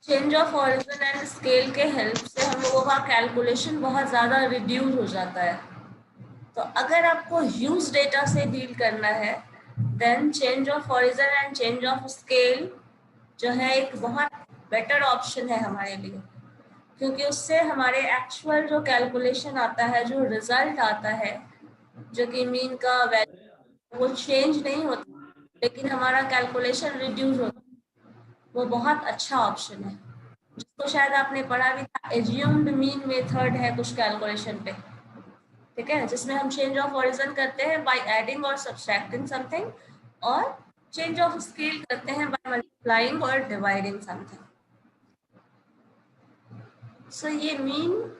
Change of origin and scale के help से हम लोगों का कैलकुलेशन बहुत ज़्यादा रिड्यूस हो जाता है। तो अगर आपको ह्यूज डेटा से डील करना है then change of origin and change of scale जो है एक बहुत बेटर ऑप्शन है हमारे लिए, क्योंकि उससे हमारे एक्चुअल जो कैलकुलेशन आता है, जो रिजल्ट आता है, जो कि मीन का वैल्यू वो चेंज नहीं होता, लेकिन हमारा कैलकुलेशन रिड्यूस होता है। वो बहुत अच्छा ऑप्शन है, जिसको शायद आपने पढ़ा भी था, एज्यूम्ड मीन मेथड है कुछ कैलकुलेशन पे, ठीक है, जिसमें हम चेंज ऑफ ओरिजिन करते हैं बाय एडिंग और सब्सट्रैक्टिंग समथिंग, और चेंज ऑफ स्केल करते हैं बाय मल्टीप्लाइंग और डिवाइडिंग समथिंग। सो ये मीन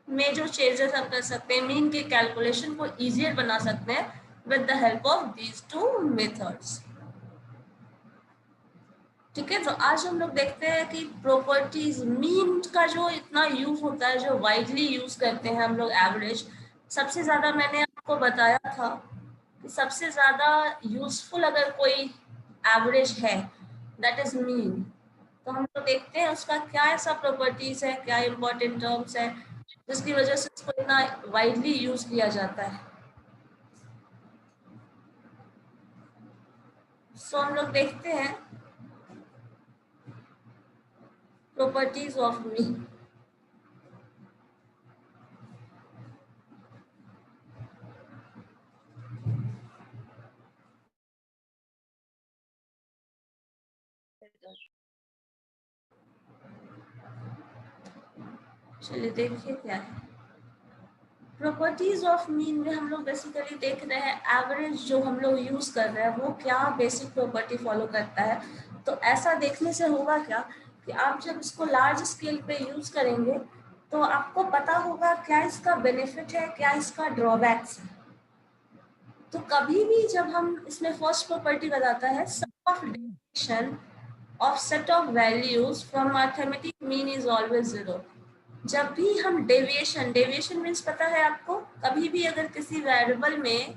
में जो चेंजेस हम कर सकते हैं, मीन के कैलकुलेशन को इजियर बना सकते हैं with the help of these two methods. ठीक है, तो आज हम लोग देखते हैं कि प्रॉपर्टीज मीन का जो इतना यूज होता है, जो वाइडली यूज करते हैं हम लोग एवरेज, सबसे ज्यादा मैंने आपको बताया था कि सबसे ज्यादा यूजफुल अगर कोई एवरेज है दैट इज मीन। तो हम लोग देखते हैं उसका क्या ऐसा प्रॉपर्टीज है, क्या इंपॉर्टेंट टर्म्स है जिसकी वजह से इसको इतना वाइडली यूज किया जाता है। सो हम लोग देखते हैं प्रॉपर्टीज ऑफ मीन। चलिए देखिए क्या है प्रॉपर्टीज ऑफ मीन में। हम लोग बेसिकली देख रहे हैं एवरेज जो हम लोग यूज कर रहे हैं वो क्या बेसिक प्रॉपर्टी फॉलो करता है। तो ऐसा देखने से होगा क्या कि आप जब इसको लार्ज स्केल पे यूज करेंगे तो आपको पता होगा क्या इसका बेनिफिट है, क्या इसका ड्रॉबैक्स है। तो कभी भी जब हम इसमें फर्स्ट प्रॉपर्टी बताता है sum of deviation of set of values from mathematic mean is always zero. जब भी हम डेविएशन, डेविएशन मीन्स पता है आपको, कभी भी अगर किसी वेरिएबल में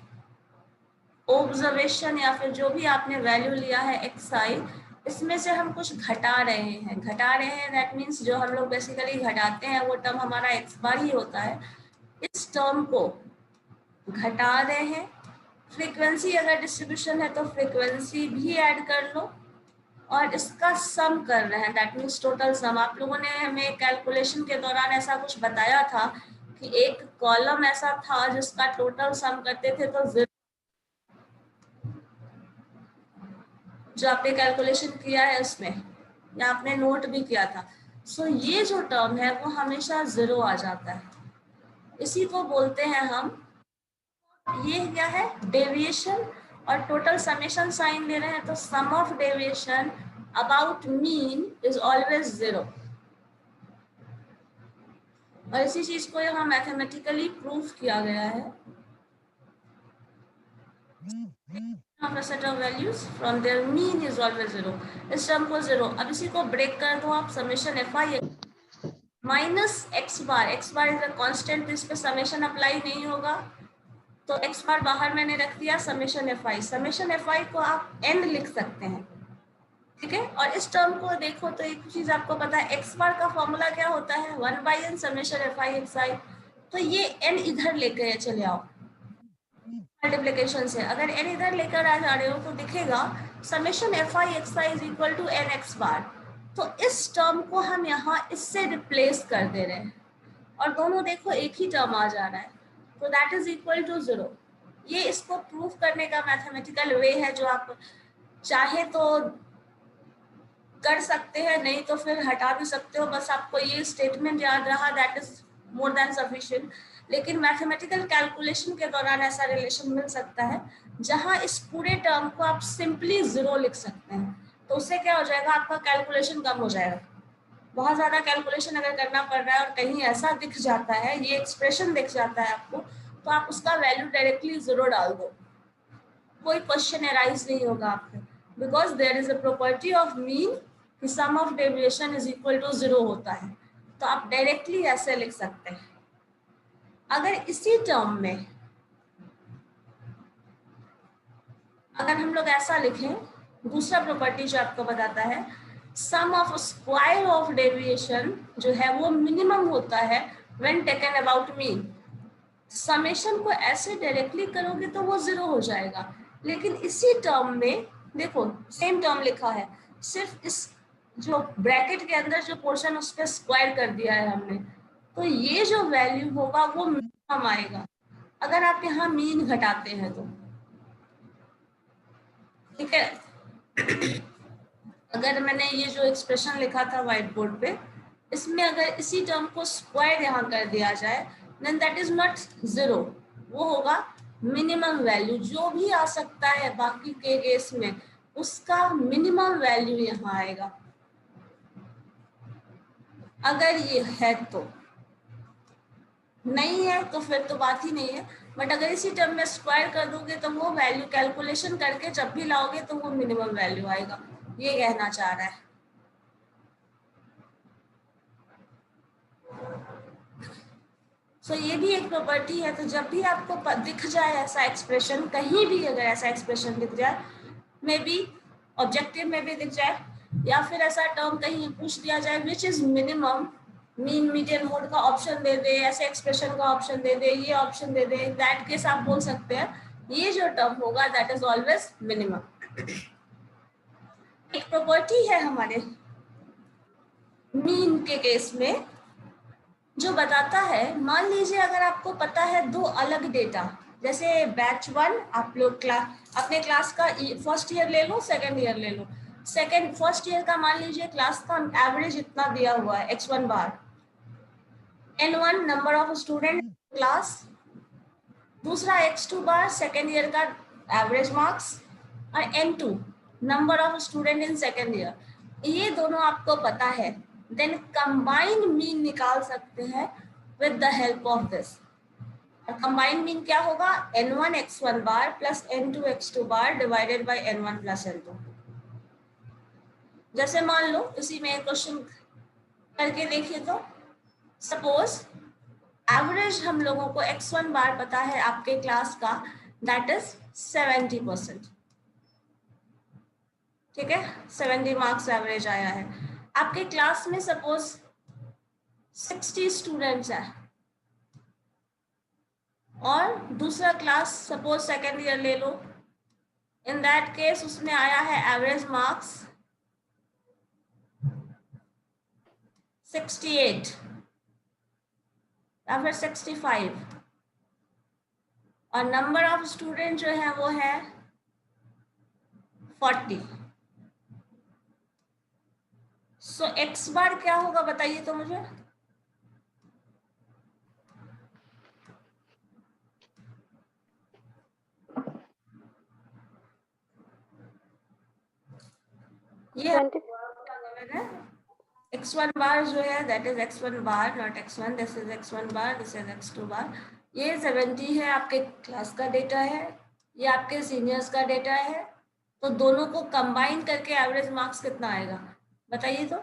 ऑब्जर्वेशन या फिर जो भी आपने वैल्यू लिया है एक्स आई, इसमें से हम कुछ घटा रहे हैं दैट मीन्स जो हम लोग बेसिकली घटाते हैं वो टर्म हमारा एक्स बार ही होता है। इस टर्म को घटा रहे हैं। फ्रीक्वेंसी अगर डिस्ट्रीब्यूशन है तो फ्रीक्वेंसी भी ऐड कर लो, और इसका सम कर रहे हैं दैट मीन्स टोटल सम। आप लोगों ने हमें कैलकुलेशन के दौरान ऐसा कुछ बताया था कि एक कॉलम ऐसा था जिसका टोटल सम करते थे तो जो आपने कैलकुलेशन किया है उसमें, या आपने नोट भी किया था। सो ये जो टर्म है वो हमेशा जीरो आ जाता है, इसी को बोलते हैं हम, ये क्या है डेविएशन, और टोटल समेशन साइन ले रहे हैं तो sum of deviation about mean is always zero. और इसी चीज को यहाँ मैथमेटिकली प्रूफ किया गया है। of a set of values from their mean is always zero। इस टर्म को जीरो, अब इसी को ब्रेक कर दो आप, summation F I minus x bar is a constant, इस पे समेशन अप्लाई नहीं होगा तो एक्स बार बाहर मैंने रख दिया, समेशन एफ आई को आप एन लिख सकते हैं, ठीक है। और इस टर्म को देखो तो एक चीज आपको पता है, एक्स बार का फॉर्मूला क्या होता है, 1/n summation F I X I. तो ये एन इधर लेकर चले आओ मल्टीप्लीकेशन से, अगर एन इधर लेकर आ जा रहे हो तो दिखेगा summation F I X I is equal to N X bar. तो इस टर्म को हम यहाँ इससे रिप्लेस कर दे रहे हैं और दोनों देखो एक ही टर्म आ जा रहा है, तो that is equal to zero. ये इसको प्रूफ करने का मैथमेटिकल वे है जो आप चाहे तो कर सकते हैं, नहीं तो फिर हटा भी सकते हो। बस आपको ये स्टेटमेंट याद रहा that is more than sufficient. लेकिन मैथमेटिकल कैलकुलेशन के दौरान ऐसा रिलेशन मिल सकता है जहां इस पूरे टर्म को आप सिंपली जीरो लिख सकते हैं। तो उससे क्या हो जाएगा, आपका कैलकुलेशन कम हो जाएगा। बहुत ज्यादा कैलकुलेशन अगर करना पड़ रहा है और कहीं ऐसा दिख जाता है, ये एक्सप्रेशन दिख जाता है आपको, तो आप उसका वैल्यू डायरेक्टली जीरो डाल दो, कोई क्वेश्चन एराइज नहीं होगा आपको, because there is a property of mean कि sum of deviation is equal to zero होता है। तो आप डायरेक्टली ऐसे लिख सकते हैं। अगर इसी टर्म में अगर हम लोग ऐसा लिखें, दूसरा प्रॉपर्टी जो आपको बताता है sum of square of deviation जो है वो मिनिमम होता है when taken about mean. Summation को ऐसे डायरेक्टली करोगे तो वो 0 हो जाएगा, लेकिन इसी टर्म में देखो सेम टर्म लिखा है, सिर्फ इस जो ब्रैकेट के अंदर जो पोर्शन उस पर स्क्वायर कर दिया है हमने, तो ये जो वैल्यू होगा वो मिनिमम आएगा अगर आप यहाँ मीन घटाते हैं तो। ठीक है, अगर मैंने ये जो एक्सप्रेशन लिखा था व्हाइट बोर्ड पे, इसमें अगर इसी टर्म को स्क्वायर यहाँ कर दिया जाए देन दैट इज नॉट 0, वो होगा मिनिमम वैल्यू। जो भी आ सकता है बाकी के केस में उसका मिनिमम वैल्यू यहाँ आएगा अगर ये है तो। नहीं है तो फिर तो बात ही नहीं है, बट अगर इसी टर्म में स्क्वायर कर दोगे तो वो वैल्यू कैलकुलेशन करके जब भी लाओगे तो वो मिनिमम वैल्यू आएगा, ये कहना चाह रहा है। सो ये भी एक प्रॉपर्टी है। तो जब भी आपको दिख जाए ऐसा एक्सप्रेशन, कहीं भी अगर ऐसा एक्सप्रेशन दिख जाए, मे बी ऑब्जेक्टिव में भी दिख जाए या फिर ऐसा टर्म कहीं पूछ दिया जाए which is minimum, mean median mode का ऑप्शन दे दे, ऐसे एक्सप्रेशन का ऑप्शन दे दे, ये option they they, that case आप बोल सकते हैं ये जो टर्म होगा दैट इज ऑलवेज मिनिमम। एक प्रॉपर्टी है हमारे मीन के केस में जो बताता है, मान लीजिए अगर आपको पता है दो अलग डेटा, जैसे बैच 1 आप लोग अपने क्लास का फर्स्ट ईयर ले लो, सेकंड ईयर ले लो। सेकंड फर्स्ट ईयर का मान लीजिए क्लास का एवरेज इतना दिया हुआ है x1 bar, n1 number of student class, दूसरा x2 बार सेकंड ईयर का एवरेज मार्क्स, और n2 number of student in second year, ये दोनों आपको पता है, देन कंबाइंड मीन निकाल सकते हैं with the help of this. Combined mean क्या होगा, n1 x1 bar plus n2 x2 bar divided by n1 plus n2। जैसे मान लो इसी में क्वेश्चन करके देखिए तो सपोज एवरेज हम लोगों को x1 बार पता है आपके क्लास का, दैट इज 70%। ठीक है, 70 मार्क्स एवरेज आया है आपके क्लास में। सपोज 60 स्टूडेंट्स है और दूसरा क्लास सपोज सेकेंड ईयर ले लो, इन दैट केस उसमें आया है एवरेज मार्क्स 68 या फिर 65 और नंबर ऑफ स्टूडेंट जो है वो है 40। सो एक्स बार क्या होगा बताइए तो मुझे। ये x1 बार जो है that is x1 bar not x1, this is x1 bar, this is x2 बार। ये 70 है आपके क्लास का डेटा है, ये आपके सीनियर्स का डेटा है, तो दोनों को कंबाइन करके एवरेज मार्क्स कितना आएगा बताइए तो।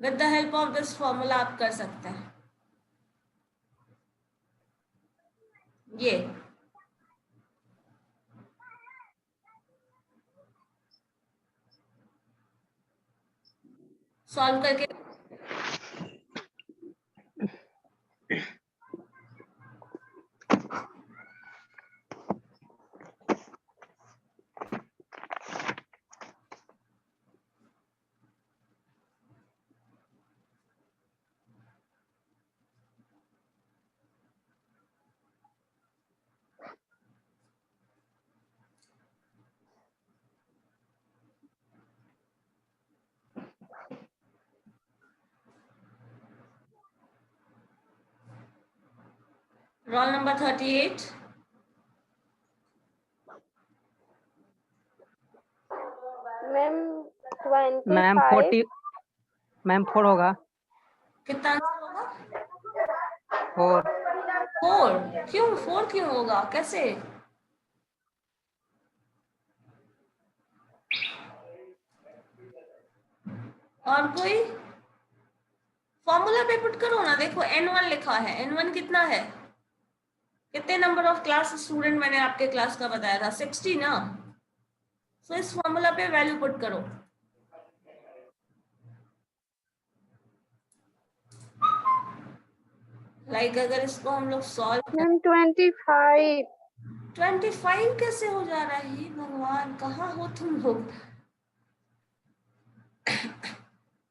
With the help of this formula आप कर सकते हैं ये सॉल्व करके। Roll number 38। मैम 25। मैम 4 होगा। कितना आंसर होगा 4। 4 क्यों 4 क्यों होगा कैसे। और कोई फॉर्मूला पे पुट करो ना, देखो n1 लिखा है, n1 कितना है कितने नंबर ऑफ क्लास स्टूडेंट मैंने आपके क्लास का बताया था? 60 ना। सो इस फॉर्मूला पे वैल्यू पुट करो। लाइक अगर इसको हम लोग सॉल्व मैम 25। 25 कैसे हो जा रहा है? हे भगवान, कहाँ हो तुम लोग?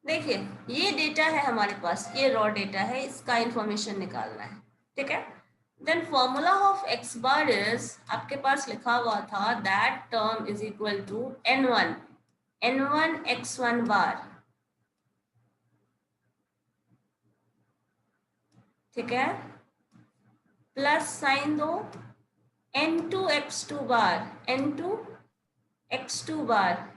देखिए, ये डेटा है हमारे पास, ये रॉ डेटा है, इसका इंफॉर्मेशन निकालना है, ठीक है। Then formula of x bar is, आपके पास लिखा हुआ था that term is equal to n1 x1 bar, ठीक है, प्लस साइन दो n2 x2 bar, n2 x2 bar,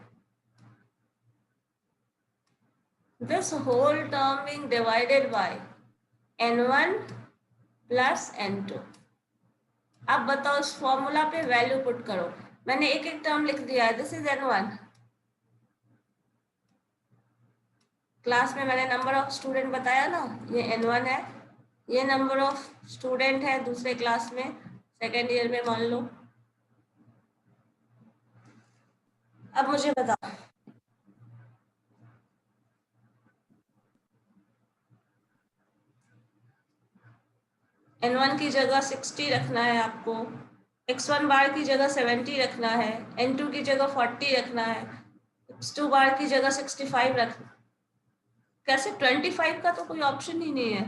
this whole term being divided by n1 plus n2। अब बताओ, इस फॉर्मूला पे वैल्यू पुट करो। मैंने एक एक टर्म लिख दिया है, दिस इज n1। क्लास में मैंने नंबर ऑफ स्टूडेंट बताया ना, ये n1 है। ये नंबर ऑफ स्टूडेंट है दूसरे क्लास में, सेकेंड ईयर में मान लो। अब मुझे बताओ, n1 की जगह 60 रखना है आपको, x1 बार की जगह 70 रखना है, n2 की जगह 40 रखना है, x2 बार की जगह 65 रखना। कैसे? 25 का तो कोई ऑप्शन ही नहीं है।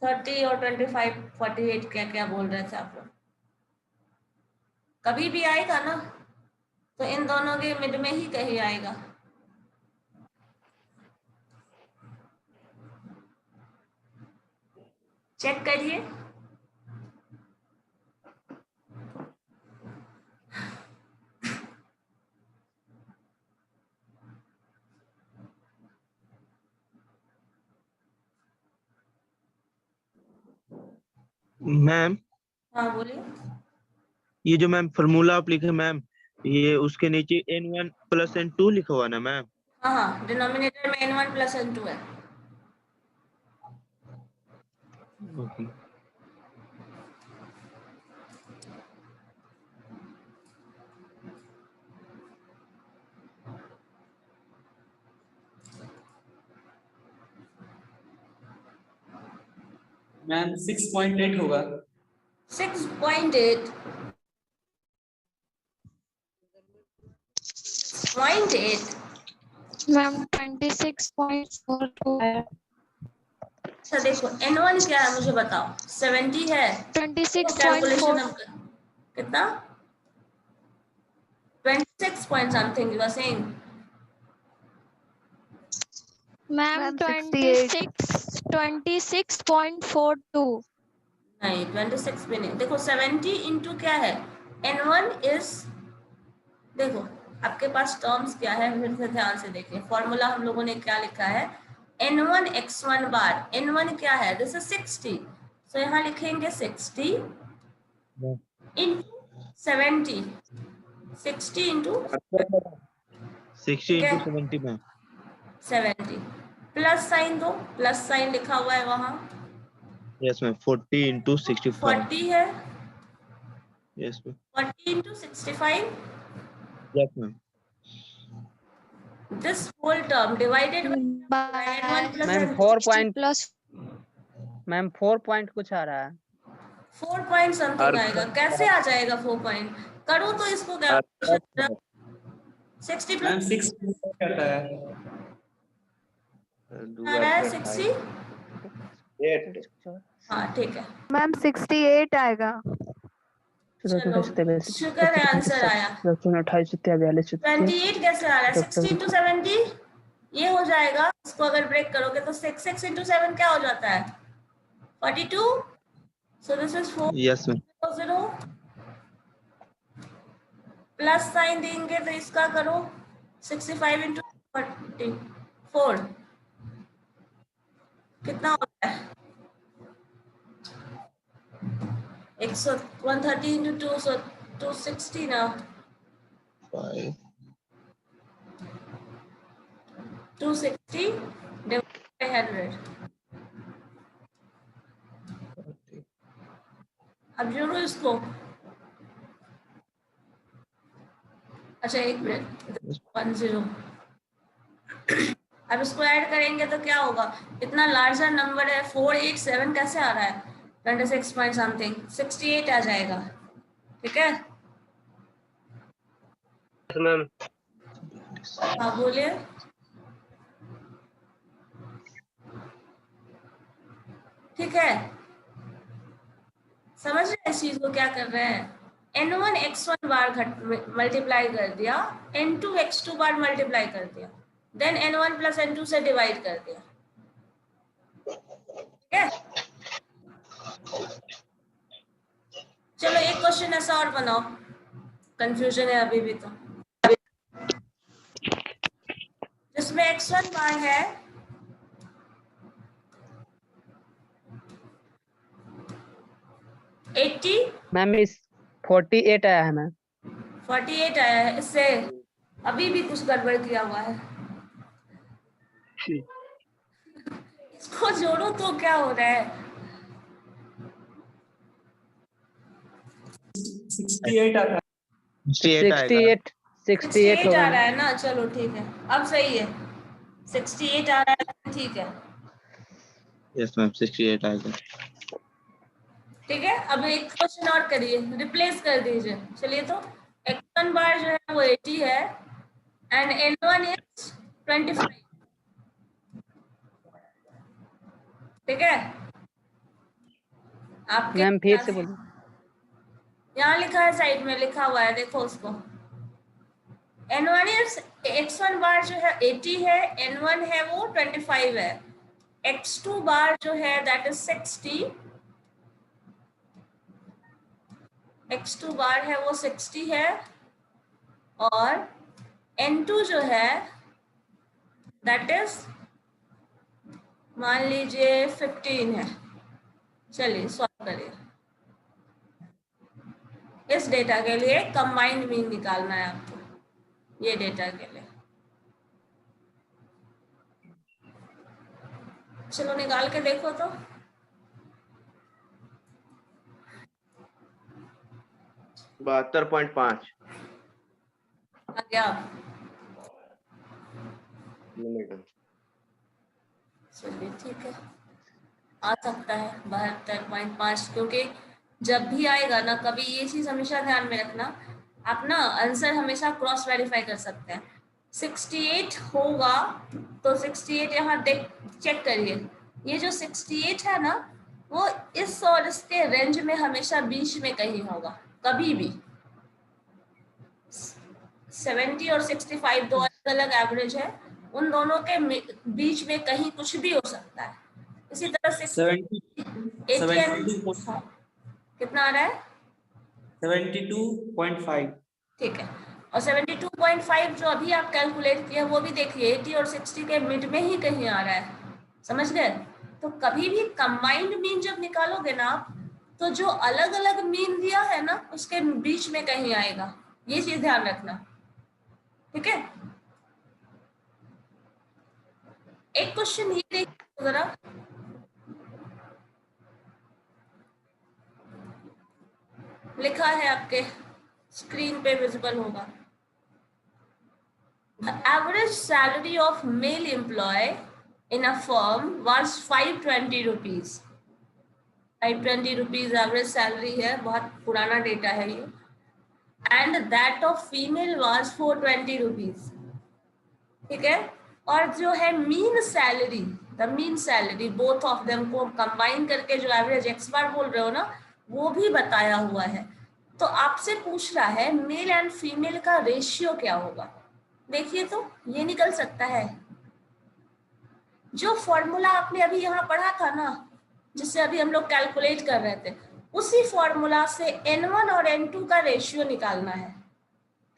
30 और 25, 48 क्या क्या बोल रहे थे आप लोग? कभी भी आएगा ना, तो इन दोनों के मिड में ही कहीं आएगा। चेक करिए। मैम, हाँ बोलिए। ये जो मैम फॉर्मूला आप लिखे मैम, ये उसके नीचे n1 प्लस n2 लिखा हुआ ना मैम? हाँ हाँ, डिनोमिनेटर में n1 प्लस n2 है। ओके मैम 6.8 होगा। 6.8, 6.8। मैम 26.42 है। अच्छा देखो, n1 क्या है मुझे बताओ? 70 है। कैलकुलेशन 26.4 कितना? 26 point something you are saying? Ma'am 68। 26.42। नहीं, 26 भी नहीं। देखो 70 इंटू क्या है? n1 इज, देखो आपके पास टर्म्स क्या है, फिर से ध्यान से देखिए। फॉर्मूला हम लोगों ने क्या लिखा है? n1 x1 बार। n1 क्या है? This is 60। सो यहाँ लिखेंगे 60 इंटू 70, 60 इंटू 60 ठीक है, into 70 मैम। 70, प्लस साइन दो, प्लस साइन लिखा हुआ है वहां। Yes ma'am, 40 into 65। 40 है, yes ma'am. 40 into 65, yes ma'am. this whole term divided by n1 plus ma'am n2। 4 point, plus ma'am 4 point कुछ आ रहा है। 4 पॉइंट समथिंग आएगा। कैसे आ जाएगा 4 पॉइंट? करूँ तो इसको कैलकुलेशन 60 मैम प्लस 6 कहता है। आ रहा है 60। हाँ ठीक है, मैम 68 आएगा। चलो शुक्र है आंसर आया। 28 कैसे आ रहा है? 60 इंटू 70 ये हो जाएगा। इसको अगर ब्रेक करोगे तो 6 इंटू 7 क्या हो जाता है? 42। सो this is 4 yes ma'am. 0। Plus sign देंगे तो इसका करो 65 इंटू 44 कितना होता है? 130 इंटू 2, सो 260 ना। 5 260 divided by 100। अब जोड़ो इसको। अच्छा एक मिनट, 10। अब इसको ऐड करेंगे तो क्या होगा, इतना लार्जर नंबर है, 487 कैसे आ रहा है, 26 पॉइंट समथिंग, 68 आ जाएगा। ठीक है, मैम हाँ बोलिए। ठीक है, समझ रहे हैं इस चीज को क्या कर रहे हैं, n1 x1 बार मल्टीप्लाई कर दिया, n2 x2 बार मल्टीप्लाई कर दिया, देन n1 प्लस n2 से डिवाइड कर दिया। ठीक है, चलो एक क्वेश्चन ऐसा और बनाओ, कंफ्यूजन है अभी भी, तो जिसमें x1 बार है 80, मैम इस 48 आया है मैम। 48 आया है, इससे अभी भी कुछ गड़बड़ किया हुआ है। इसको जोड़ो तो क्या हो रहा है, 68 आता है। 68 आएगा। 68 आ होगा रहा है ना, चलो ठीक है, अब सही है, 68 आ रहा है, ठीक है। यस मैम 68 आएगा। ठीक है, अब एक क्वेश्चन और करिए, रिप्लेस कर दीजिए। चलिए तो x1 बार जो है वो 80 है एंड n1 इज 25। ठीक है, आपके मैम फिर से बोलिए। यहाँ लिखा है, साइड में लिखा हुआ है, देखो उसको। n1 इज, x1 बार जो है 80 है, n1 है वो 25 है, x2 बार जो है दैट इज 60, x2 बार है वो 60 है, और n2 जो है दैट इज मान लीजिए 15 है। चलिए सॉल्व करिए। इस डेटा के लिए कंबाइंड मीन निकालना है आपको, ये डेटा के लिए। चलो निकाल के देखो तो। बहत्तर 72.5 आ गया, मिनट। चलिए ठीक है, आ सकता है 72.5, क्योंकि जब भी आएगा ना, कभी ये चीज हमेशा ध्यान में रखना, आप ना आंसर हमेशा क्रॉस वेरीफाई कर सकते हैं। 68 होगा तो 68 यहाँ देख चेक करिए, ये जो 68 है ना, वो इस और इसके रेंज में हमेशा बीच में कहीं होगा, कभी भी। 70 और 65 दो अलग अलग एवरेज है, उन दोनों के बीच में कहीं कुछ भी हो सकता है। इसी तरह से 72.5 कितना आ रहा है, 72.5। ठीक है, और 72.5 जो अभी आप कैलकुलेट किए वो भी देखिए 80 और 60 के मिड में ही कहीं आ रहा है, समझ गए। तो कभी भी कंबाइंड मीन जब निकालोगे ना आप, तो जो अलग अलग मीन दिया है ना उसके बीच में कहीं आएगा, ये चीज ध्यान रखना। ठीक है, एक क्वेश्चन ये देखिए जरा, लिखा है आपके स्क्रीन पे विजिबल होगा, The average salary of male employee in a firm was 520 rupees. 520 rupees average salary है, बहुत पुराना डेटा है ये। And that of female was 420 rupees. ठीक है, और जो है mean salary, the mean salary both of them को कंबाइन करके जो एवरेज एक्स बार बोल रहे हो ना, वो भी बताया हुआ है। तो आपसे पूछ रहा है मेल एंड फीमेल का रेशियो क्या होगा। देखिए तो ये निकल सकता है, जो फॉर्मूला आपने अभी यहाँ पढ़ा था ना, जिससे अभी हम लोग कैलकुलेट कर रहे थे, उसी फॉर्मूला से n1 और n2 का रेशियो निकालना है।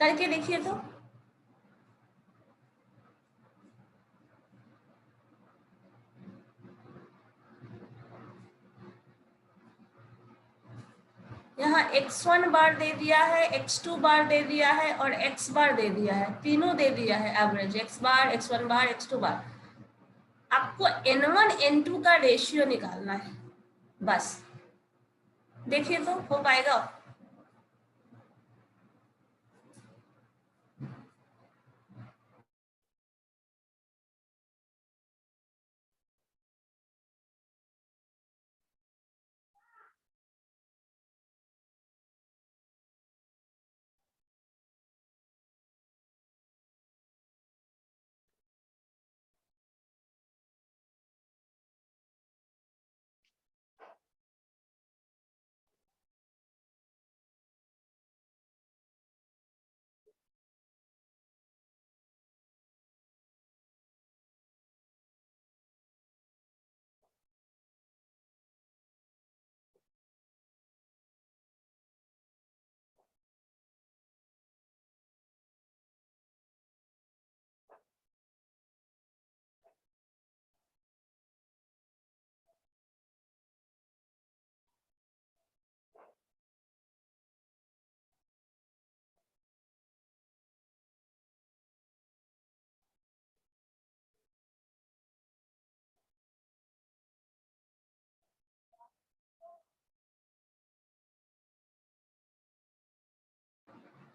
करके देखिए तो। यहाँ x1 बार दे दिया है, x2 बार दे दिया है और x बार दे दिया है, तीनों दे दिया है एवरेज, x बार, x1 बार, x2 बार। आपको n1 n2 का रेशियो निकालना है बस। देखिए तो हो पाएगा?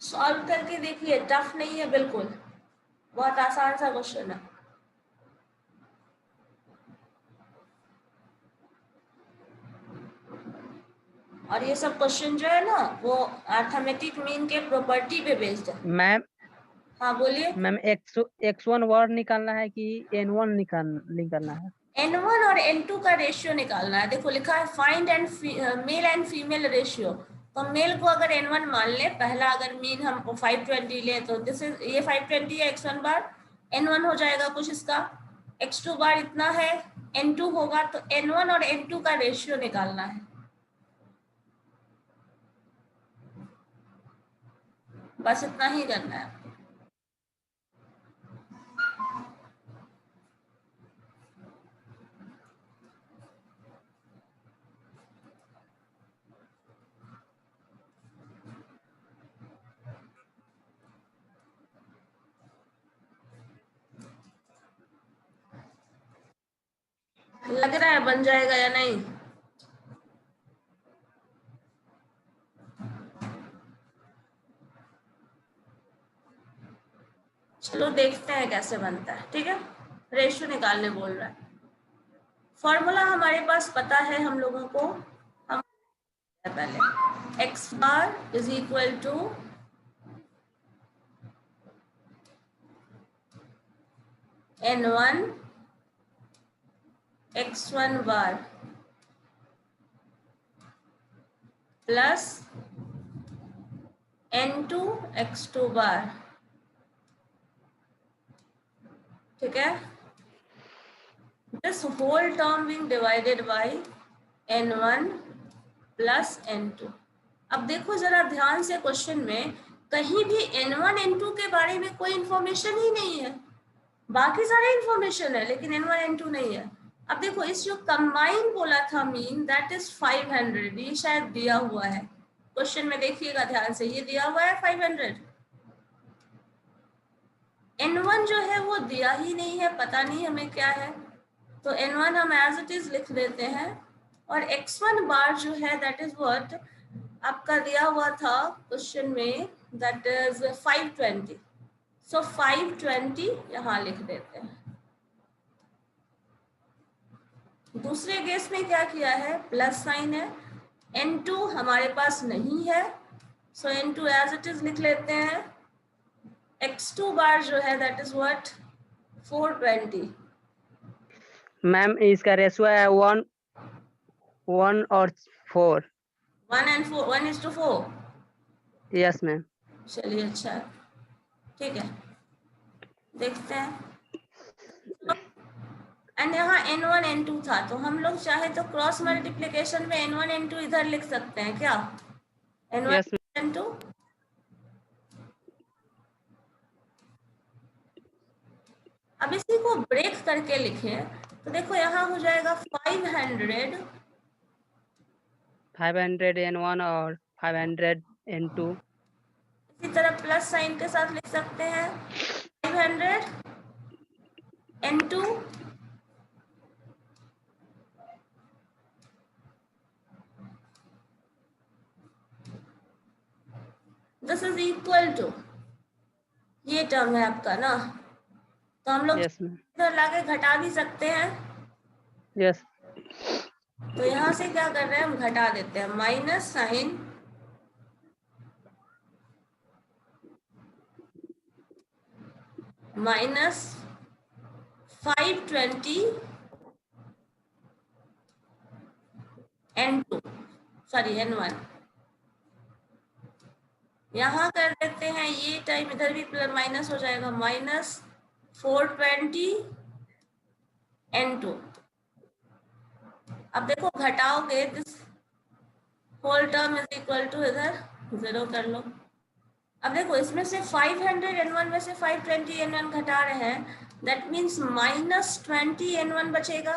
सॉल्व करके देखिए, टफ नहीं है बिल्कुल, बहुत आसान सा क्वेश्चन है। और ये सब क्वेश्चन जो है ना वो अर्थमेटिक मीन के प्रॉपर्टी पे बेस्ड है। मैम हाँ बोलिए। मैम x1 वर्ड निकालना है कि n1 निकालना है? N1 और N2 का रेशियो निकालना है। देखो लिखा है find and male and female ratio, तो मेल को अगर N1 मान ले, पहला अगर मीन हमको 520 ले तो दिस इज ये 520 है x1 बार, N1 हो जाएगा कुछ इसका, x2 बार इतना है, N2 होगा, तो N1 और N2 का रेशियो निकालना है। बस इतना ही करना है। लग रहा है बन जाएगा या नहीं? चलो देखते हैं कैसे बनता है। ठीक है, रेशियो निकालने बोल रहा है। फॉर्मूला हमारे पास पता है हम लोगों को, हम पहले x bar is equal to n1 x1 bar plus n2 x2 bar. ठीक है, this whole term being divided by n1 plus n2। अब देखो जरा ध्यान से, क्वेश्चन में कहीं भी n1 n2 के बारे में कोई इंफॉर्मेशन ही नहीं है, बाकी सारे इंफॉर्मेशन है लेकिन n1 n2 नहीं है। अब देखो इस जो कंबाइन बोला था मीन दैट इज 500, ये शायद दिया हुआ है क्वेश्चन में, देखिएगा ध्यान से, ये दिया हुआ है 500। n1 जो है वो दिया ही नहीं है, पता नहीं हमें क्या है, तो n1 हम एज इट इज लिख देते हैं, और x1 बार जो है दैट इज व्हाट आपका दिया हुआ था क्वेश्चन में, दैट इज 520। सो 520 यहाँ लिख देते हैं। दूसरे केस में क्या किया है, प्लस साइन है, n2 हमारे पास नहीं है, सो n2 एज इट इज लिख लेते हैं। x2 बार जो है दैट इज व्हाट 420। मैम इसका रेशियो है 1 और 4। 1 and 4, 1:4। Yes ma'am. चलिए अच्छा है, ठीक है, देखते हैं। एंड यहाँ n1 n2 था, तो हम लोग चाहे तो क्रॉस मल्टीप्लिकेशन में n1 n2 इधर लिख सकते हैं क्या, n1 Yes, n2। अब इसी को ब्रेक करके लिखें तो देखो यहाँ हो जाएगा 500 n1 और 500 n2। इसी तरह प्लस साइन के साथ लिख सकते हैं 500 n2 . This is equal to, ये टर्म है आपका ना, तो हम लोग यस मैम, इधर लाके घटा भी सकते हैं। यस तो यहाँ से क्या कर रहे हैं, हम घटा देते हैं, minus sign minus 520 N2 sorry N1, यहाँ कर देते हैं, ये टाइम इधर भी प्लस माइनस हो जाएगा, माइनस 420 N2। अब देखो घटाओगे, this whole term is equal to, इधर 0 कर लो। अब देखो इसमें से 500 N1 में से 520 N1 घटा रहे हैं, दैट मीन्स माइनस 20 N1 बचेगा।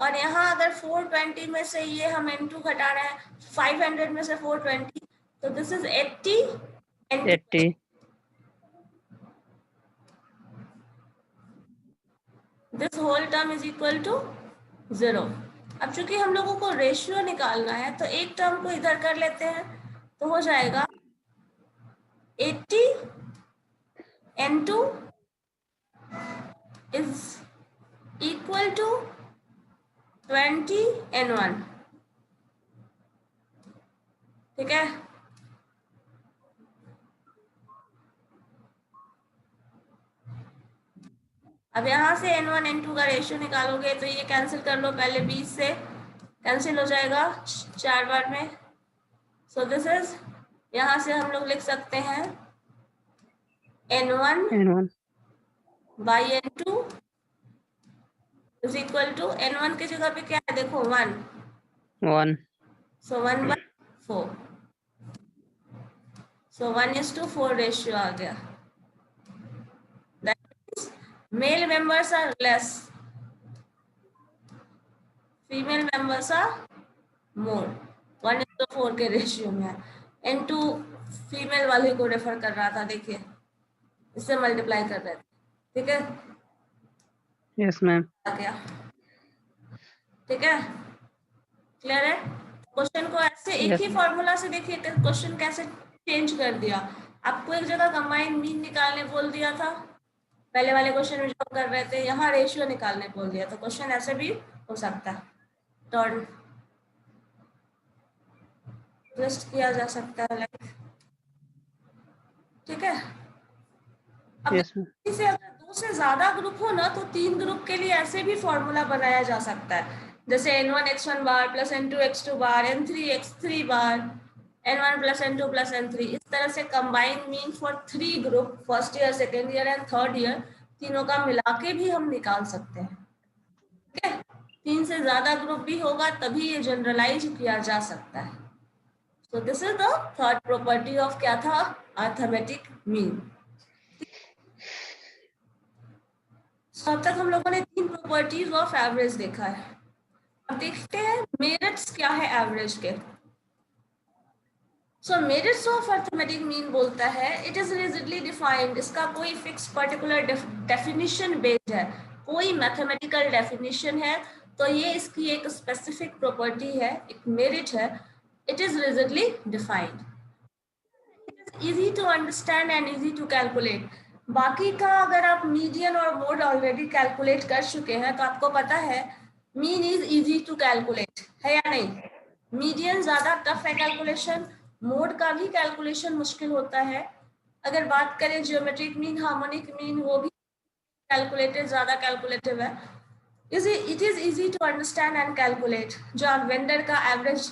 और यहाँ अगर 420 में से ये हम N2 घटा रहे हैं, 500 में से 420, तो this is 80 N2। 80 this whole term is equal to 0। अब चूंकि हम लोगों को रेशियो निकालना है, तो एक टर्म को इधर कर लेते हैं, तो हो जाएगा 80 N2 is equal to 20 N1। ठीक है, अब यहाँ से N1 N2 का रेशियो निकालोगे तो ये कैंसिल कर लो, पहले 20 से कैंसिल हो जाएगा 4 बार में। सो दिस इज, यहाँ से हम लोग लिख सकते हैं N1 by N2 is equal to, N1 की जगह पे क्या है देखो 1, 1 सो 1/4, सो 1:4 रेशियो आ गया। Male members are less, female members are more, 1:4 के रेशियो में है। N2 फीमेल वाले को रेफर कर रहा था, देखिए इससे मल्टीप्लाई कर रहे थे। ठीक है, यस मैम, आ गया। ठीक है, क्लियर है। क्वेश्चन को ऐसे एक ही फॉर्मूला से देखिए क्वेश्चन कैसे चेंज कर दिया। आपको एक जगह कंबाइंड मीन निकालने बोल दिया था, पहले वाले क्वेश्चन में जो कर रहे थे, यहाँ रेशियो निकालने बोल दिया, तो क्वेश्चन ऐसे भी हो सकता है, टर्न ट्विस्ट किया जा सकता है, लाइक। ठीक है, अब यस मैम, इसे अगर 2 से ज्यादा ग्रुप हो ना, तो 3 ग्रुप के लिए ऐसे भी फॉर्मूला बनाया जा सकता है, जैसे N1 X1 bar plus N2 X2 बार, N3 X3 बार, N1 plus N2 plus N3। इस तरह से combined mean for 3 group, first year, second year and third year, तीनों का मिला के भी हम निकाल सकते हैं। ठीक है, 3 से ज्यादा ग्रुप भी होगा तभी ये जनरलाइज किया जा सकता है। सो this is the third property of क्या था, अरिथमेटिक मीन। अब तक हम लोगों ने 3 प्रॉपर्टीज ऑफ एवरेज देखा है। अब देखते हैं मेरिट्स क्या है एवरेज के। सो मेरिट्स ऑफ अरिथमेटिक मीन बोलता है इट इज रिजिडली डिफाइंड, इसका कोई फिक्स पर्टिकुलर डेफिनेशन बेस्ड है, कोई मैथमेटिकल डेफिनेशन है, तो ये इसकी एक स्पेसिफिक प्रॉपर्टी है, एक मेरिट है। It is rigidly defined, it is easy to understand and easy to calculate. बाकी का अगर आप मीडियन और मोड ऑलरेडी कैलकुलेट कर चुके हैं, तो आपको पता है mean is easy to calculate, है या नहीं। मीडियन ज्यादा टफ है कैलकुलेशन, मोड का भी कैलकुलेशन मुश्किल होता है। अगर बात करें जियोमेट्रिक मीन, हार्मोनिक मीन, वो भी कैलकुलेटेड, ज्यादा कैलकुलेटिव है। It is easy to understand and calculate. जो आप वेंडर का एवरेज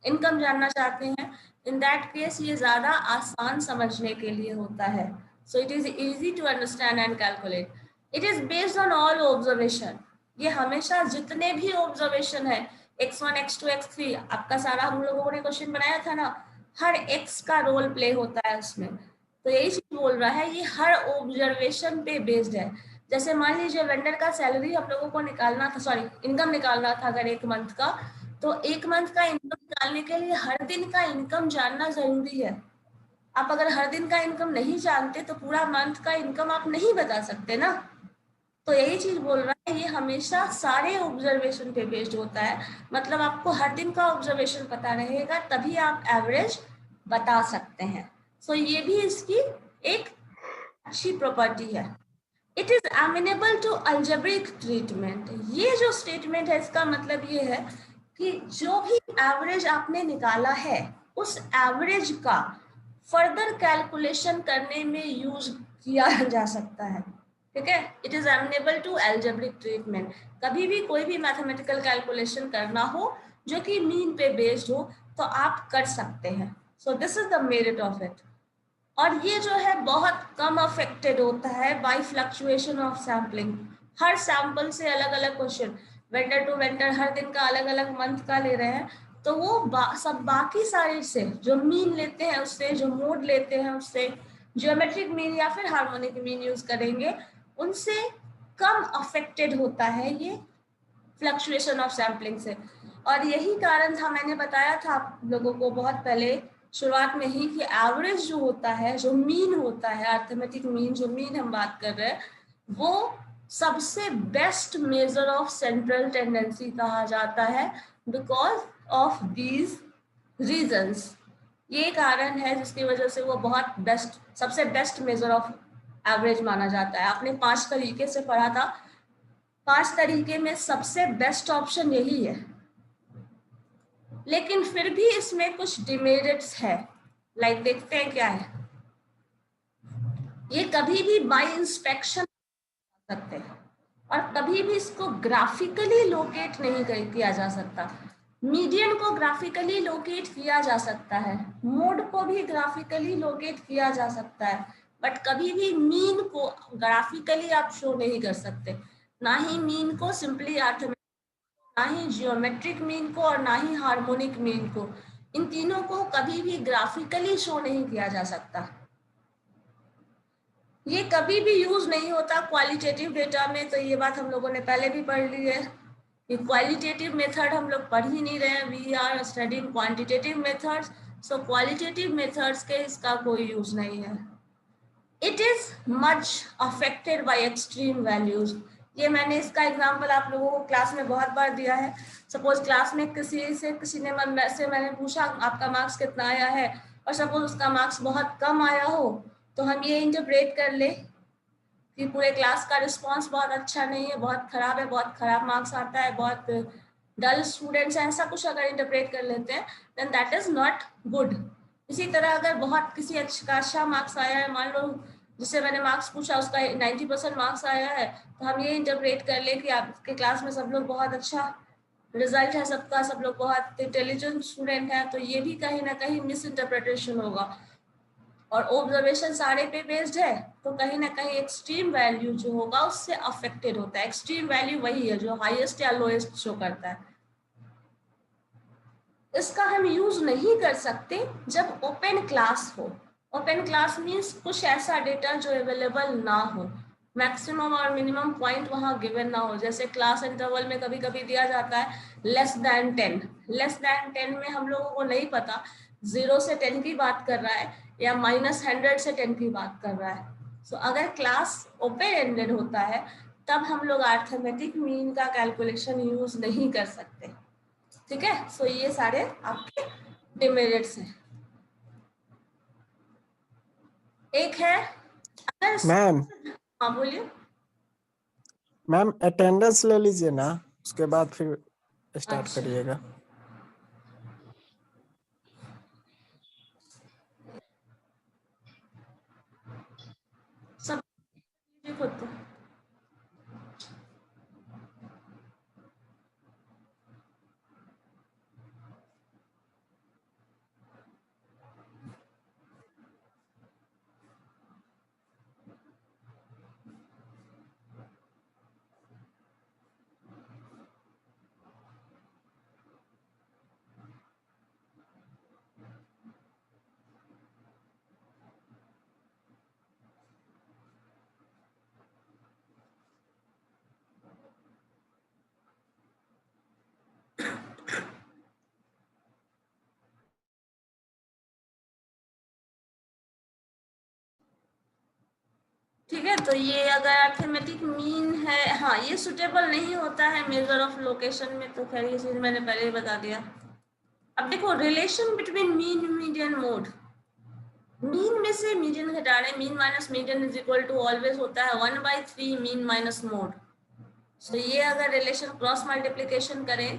इनकम जानना चाहते हैं, इन दैट केस ये ज्यादा आसान समझने के लिए होता है। So it is easy to understand and calculate. It is based on all observation, ये हमेशा जितने भी ऑब्जर्वेशन है, x1 x2 x3, आपका सारा हम लोगों ने क्वेश्चन बनाया था ना, हर x का रोल प्ले होता है उसमें। तो यही चीज बोल रहा है, ये हर ऑब्जर्वेशन पे बेस्ड है। जैसे मान लीजिए वेंडर का सैलरी हम लोगों को निकालना था, सॉरी इनकम निकालना था अगर 1 मंथ का, तो 1 मंथ का इनकम निकालने के लिए हर दिन का इनकम जानना जरूरी है। आप अगर हर दिन का इनकम नहीं जानते तो पूरा मंथ का इनकम आप नहीं बता सकते ना। तो यही चीज बोल रहा है, ये हमेशा सारे ऑब्जर्वेशन पे बेस्ड होता है। मतलब आपको हर दिन का ऑब्जर्वेशन पता रहेगा, तभी आप एवरेज बता सकते हैं। सो ये भी इसकी एक अच्छी प्रॉपर्टी है। It is amenable to algebraic treatment. ये जो स्टेटमेंट है इसका मतलब ये है कि जो भी एवरेज आपने निकाला है उस एवरेज का फर्दर कैलकुलेशन करने में यूज किया जा सकता है। ठीक है, it is amenable to algebraic treatment. कभी भी कोई भी मैथमेटिकल कैलकुलेशन करना हो जो कि मीन पे बेस्ड हो तो आप कर सकते हैं। So this is the merit of it. और ये जो है बहुत कम अफेक्टेड होता है बाय फ्लक्चुएशन ऑफ सैम्पलिंग। हर सैंपल से अलग अलग क्वेश्चन, वेंडर टू वेंडर हर दिन का अलग अलग मंथ का ले रहे हैं, तो वो सब बाकी सारे से जो मीन लेते हैं उससे, जो मोड लेते हैं उससे, ज्योमेट्रिक मीन या फिर हार्मोनिक मीन यूज करेंगे, उनसे कम अफेक्टेड होता है ये फ्लक्चुएशन ऑफ सैम्पलिंग से। और यही कारण था, मैंने बताया था आप लोगों को बहुत पहले शुरुआत में ही, कि एवरेज जो होता है, जो मीन होता है, अर्थमेटिक मीन, जो मीन हम बात कर रहे हैं, वो सबसे best measure of central tendency कहा जाता है बिकॉज ऑफ दीज रीजंस। ये कारण है जिसकी वजह से वो बहुत बेस्ट, सबसे बेस्ट मेजर ऑफ एवरेज माना जाता है। आपने 5 तरीके से पढ़ा था, 5 तरीके में सबसे बेस्ट ऑप्शन यही है। लेकिन फिर भी इसमें कुछ डिमेरिट्स है। लाइक देखते हैं क्या है। ये कभी भी बाय इंस्पेक्शन सकते हैं और कभी भी इसको ग्राफिकली लोकेट नहीं किया जा सकता। मीडियन को ग्राफिकली लोकेट किया जा सकता है, मोड को भी ग्राफिकली लोकेट किया जा सकता है, बट कभी भी मीन को ग्राफिकली आप शो नहीं कर सकते। ना ही मीन को सिंपली अर्थमेटिक, ना ही जियोमेट्रिक मीन को, और ना ही हार्मोनिक मीन को। इन तीनों को कभी भी ग्राफिकली शो नहीं किया जा सकता। ये कभी भी यूज नहीं होता क्वालिटेटिव डेटा में, तो ये बात हम लोगों ने पहले भी पढ़ ली है। ये क्वालिटेटिव मेथड हम लोग पढ़ ही नहीं रहे हैं, we are studying quantitative methods. So qualitative methods के इसका कोई यूज नहीं है। It is much affected by extreme values. ये मैंने इसका एग्जांपल आप लोगों को क्लास में बहुत बार दिया है। सपोज क्लास में किसी ने मैंने पूछा आपका मार्क्स कितना आया है, और सपोज उसका मार्क्स बहुत कम आया हो, तो हम ये इंटरप्रेट कर ले कि पूरे क्लास का रिस्पांस बहुत अच्छा नहीं है, बहुत खराब है, बहुत खराब मार्क्स आता है, बहुत डल स्टूडेंट्स हैं, ऐसा कुछ अगर इंटरप्रेट कर लेते हैं, then that is not good. इसी तरह अगर बहुत किसी अच्छा मार्क्स आया है, मान लो जिससे मैंने मार्क्स पूछा उसका 90% मार्क्स आया है, तो हम ये इंटरप्रेट कर ले कि आपके क्लास में सब लोग बहुत अच्छा रिजल्ट है सबका, सब लोग बहुत इंटेलिजेंट स्टूडेंट हैं, तो ये भी कहीं ना कहीं मिस इंटरप्रिटेशन होगा। और ऑब्जर्वेशन सारे पे बेस्ड है, तो कहीं ना कहीं एक्सट्रीम वैल्यू जो होगा उससे अफेक्टेड होता है। एक्सट्रीम वैल्यू वही है जो हाईएस्ट या लोएस्ट शो करता है। इसका हम यूज नहीं कर सकते जब ओपन क्लास हो। ओपन क्लास मीन्स कुछ ऐसा डेटा जो अवेलेबल ना हो, मैक्सिमम और मिनिमम पॉइंट वहां गिवन ना हो। जैसे क्लास इंटरवल में कभी कभी दिया जाता है लेस दैन 10। लेस दैन 10 में हम लोगों को नहीं पता 0 से 10 की बात कर रहा है या -100 से 10 की बात कर रहा है। सो अगर क्लास ओपन एंडेड होता है तब हम लोग अर्थमेटिक मीन का कैलकुलेशन यूज नहीं कर सकते। ठीक है, सो ये सारे आपके डिमेरिट्स हैं। एक है अगर, मैम हाँ बोलिए। मैम अटेंडेंस ले लीजिए ना, उसके बाद फिर स्टार्ट अच्छा। करिएगा। सब खुद को ठीक है, तो ये अगर अर्थमेटिक मीन है, हाँ ये सुटेबल नहीं होता है मेजर ऑफ लोकेशन में, तो खैर ये चीज मैंने पहले ही बता दिया। अब देखो relation between mean median mode, mean में से मीडियन घटा रहे, mean minus median is equal to always होता है 1/3 मीन माइनस मोड। तो ये अगर रिलेशन क्रॉस मल्टीप्लीकेशन करें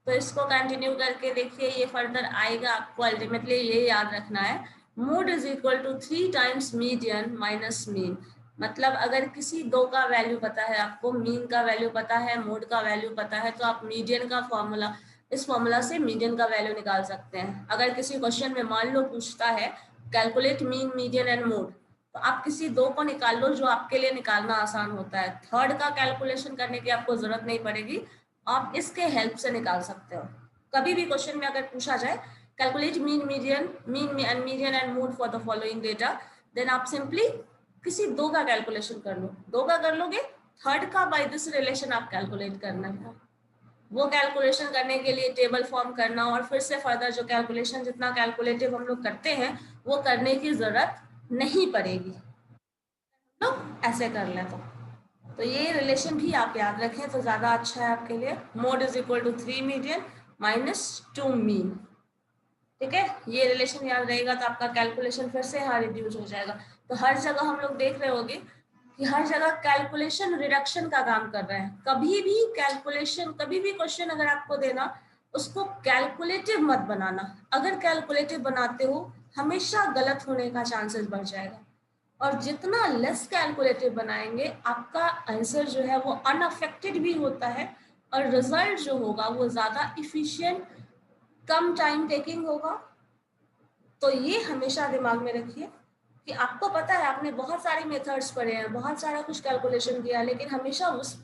तो इसको कंटिन्यू करके देखिए ये फर्दर आएगा, आपको अल्टीमेटली ये याद रखना है, mode is equal to 3 times median minus mean. मतलब अगर किसी दो का वैल्यू पता है आपको, मीन का वैल्यू पता है, मोड का वैल्यू पता है, तो आप मीडियन का फॉर्मूला, इस फॉर्मूला से मीडियन का वैल्यू निकाल सकते हैं। अगर किसी क्वेश्चन में मान लो पूछता है calculate mean median and mode, तो आप किसी दो को निकाल लो जो आपके लिए निकालना आसान होता है। थर्ड का कैलकुलेशन करने की आपको जरूरत नहीं पड़ेगी, आप इसके हेल्प से निकाल सकते हो। कभी भी क्वेश्चन में अगर पूछा जाए calculate mean median and mode for the following data, then आप सिंपली किसी दो का कैलकुलेशन कर लो, दो का कर लोगे, थर्ड का बाय दिस रिलेशन आप कैलकुलेट करना है। वो कैलकुलेशन करने के लिए टेबल फॉर्म करना और फिर से फर्दर जो कैलकुलेशन जितना कैलकुलेटिव हम लोग करते हैं वो करने की जरूरत नहीं पड़ेगी, तो ऐसे कर लें। तो ये रिलेशन भी आप याद रखें तो ज्यादा अच्छा है आपके लिए। Mode is equal to 3 median minus 2 mean, ठीक है, ये रिलेशन याद रहेगा तो आपका कैलकुलेशन फिर से यहाँ रिड्यूस हो जाएगा। तो हर जगह हम लोग देख रहे होंगे कि हर जगह कैलकुलेशन रिडक्शन का काम कर रहे हैं। कभी भी कैलकुलेशन, कभी भी क्वेश्चन अगर आपको देना, उसको कैलकुलेटिव मत बनाना। अगर कैलकुलेटिव बनाते हो हमेशा गलत होने का चांसेस बढ़ जाएगा, और जितना लेस कैलकुलेटिव बनाएंगे आपका आंसर जो है वो अनअफेक्टेड भी होता है, और रिजल्ट जो होगा वो ज्यादा इफिशिएंट, कम टाइम टेकिंग होगा। तो ये हमेशा दिमाग में रखिए कि आपको पता है आपने बहुत सारे मेथड्स पढ़े हैं, बहुत सारा कुछ कैलकुलेशन किया, लेकिन हमेशा उस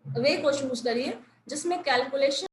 वे को चूज करिए जिसमें कैलकुलेशन